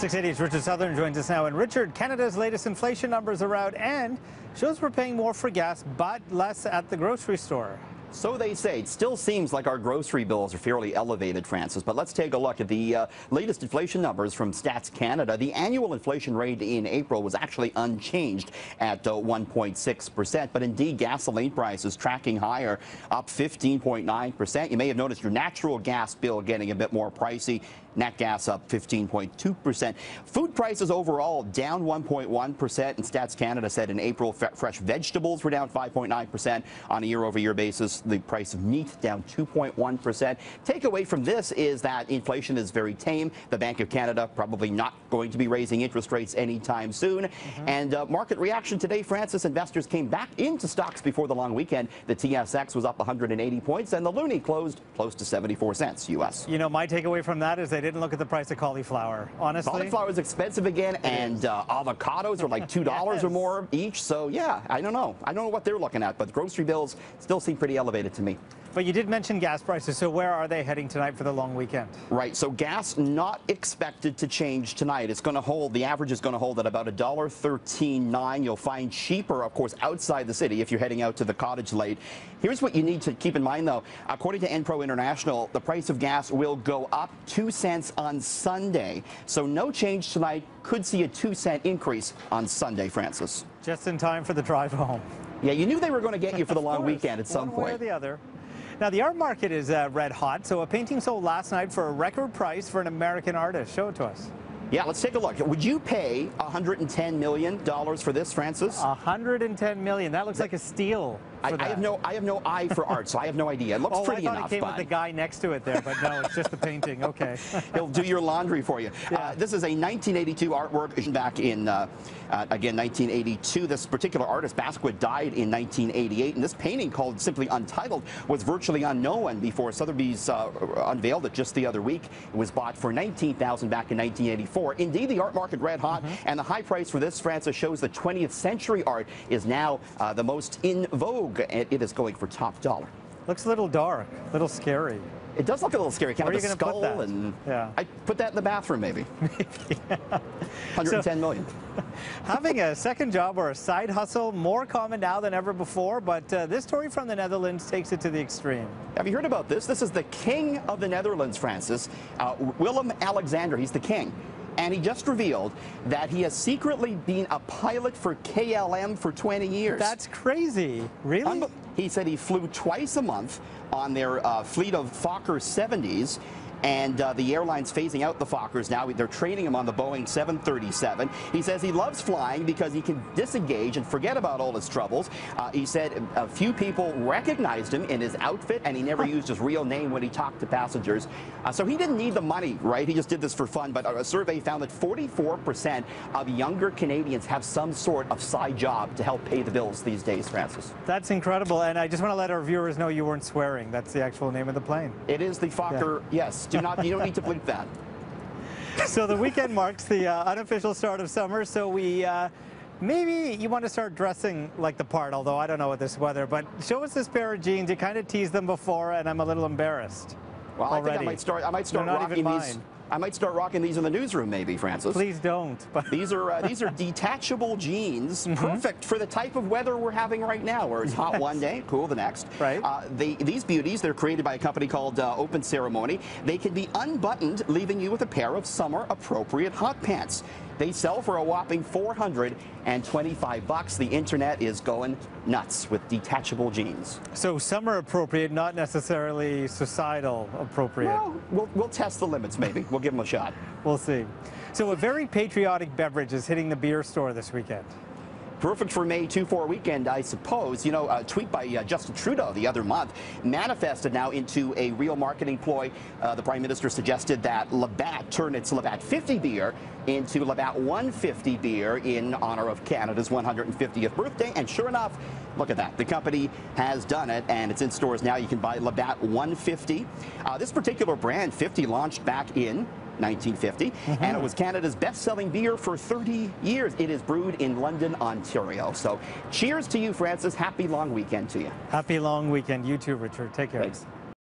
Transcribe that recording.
680's Richard Southern joins us now. And Richard, Canada's latest inflation numbers are out and shows we're paying more for gas but less at the grocery store. So they say. It still seems like our grocery bills are fairly elevated, Francis, but let's take a look at the latest inflation numbers from Stats Canada. The annual inflation rate in April was actually unchanged at 1.6%, but indeed gasoline prices tracking higher, up 15.9%. You may have noticed your natural gas bill getting a bit more pricey. Nat gas up 15.2%. Food prices overall down 1.1%, and Stats Canada said in April fresh vegetables were down 5.9% on a year-over-year basis. The price of meat down 2.1%. Takeaway from this is that inflation is very tame. The Bank of Canada probably not going to be raising interest rates anytime soon. And market reaction today, Francis, investors came back into stocks before the long weekend. The TSX was up 180 points, and the loonie closed close to 74 cents U.S. You know, my takeaway from that is they didn't look at the price of cauliflower, honestly. Cauliflower is expensive again, and avocados are like $2 or more each. So, yeah, I don't know. I don't know what they're looking at, but grocery bills still seem pretty elevated to me. But you did mention gas prices, so where are they heading tonight for the long weekend? Right, so gas not expected to change tonight. It's going to hold, the average is going to hold at about $1.13.9. You'll find cheaper, of course, outside the city if you're heading out to the cottage late. Here's what you need to keep in mind, though. According to Enpro International, the price of gas will go up 2 cents on Sunday. So no change tonight. Could see a 2-cent increase on Sunday, Francis. Just in time for the drive home. Yeah, you knew they were going to get you for the long weekend at some point. One way or the other. Now, the art market is red hot, so a painting sold last night for a record price for an American artist. Show it to us. Yeah, let's take a look. Would you pay $110 million for this, Francis? $110 million. That looks like a steal. I have no eye for art, so I have no idea. It looks pretty enough. I thought it came with the guy next to it there, but no, it's just a painting. Okay. He'll do your laundry for you. Yeah. This is a 1982 artwork back in, again, 1982. This particular artist, Basquiat, died in 1988, and this painting, called simply Untitled, was virtually unknown before Sotheby's unveiled it just the other week. It was bought for $19,000 back in 1984. Indeed, the art market red hot, and the high price for this, Francis, shows that 20th century art is now the most in vogue. And it is going for top dollar. Looks a little dark, a little scary. It does look a little scary. Kind of a skull, and yeah. I put that in the bathroom, maybe. Maybe. Yeah. 110 million. Having a second job or a side hustle, more common now than ever before, but this story from the Netherlands takes it to the extreme. Have you heard about this? This is the king of the Netherlands, Francis, Willem-Alexander. He's the king. And he just revealed that he has secretly been a pilot for KLM for 20 years. That's crazy. Really? He said he flew twice a month on their fleet of Fokker 70s. And the airline's phasing out the Fokkers now. They're training him on the Boeing 737. He says he loves flying because he can disengage and forget about all his troubles. He said a few people recognized him in his outfit, and he never used his real name when he talked to passengers. So he didn't need the money, right? He just did this for fun. But a survey found that 44% of younger Canadians have some sort of side job to help pay the bills these days, Francis. That's incredible. And I just want to let our viewers know you weren't swearing. That's the actual name of the plane. It is the Fokker, yes. You don't need to bleep that. So the weekend marks the unofficial start of summer, so maybe you want to start dressing like the part, although I don't know with this weather, but show us this pair of jeans. You kind of teased them before, and I'm a little embarrassed. Well, already. I think I might start rocking these. I might start rocking these in the newsroom, maybe, Francis. Please don't. But these are detachable jeans, perfect for the type of weather we're having right now, where it's hot one day, cool the next. Right. These beauties, they're created by a company called Open Ceremony. They can be unbuttoned, leaving you with a pair of summer-appropriate hot pants. They sell for a whopping $425. The internet is going nuts with detachable jeans. So summer appropriate, not necessarily societal appropriate. Well, we'll test the limits, maybe. We'll give them a shot. We'll see. So a very patriotic beverage is hitting the beer store this weekend. Perfect for May 2-4 weekend, I suppose. You know, a tweet by Justin Trudeau the other month manifested now into a real marketing ploy. The Prime Minister suggested that Labatt turn its Labatt 50 beer into Labatt 150 beer in honor of Canada's 150th birthday. And sure enough, look at that. The company has done it, and it's in stores now. You can buy Labatt 150. This particular brand, 50, launched back in 1950, and it was Canada's best-selling beer for 30 years. It is brewed in London, Ontario. So cheers to you, Francis. Happy long weekend to you. Happy long weekend. You too, Richard. Take care. Thanks.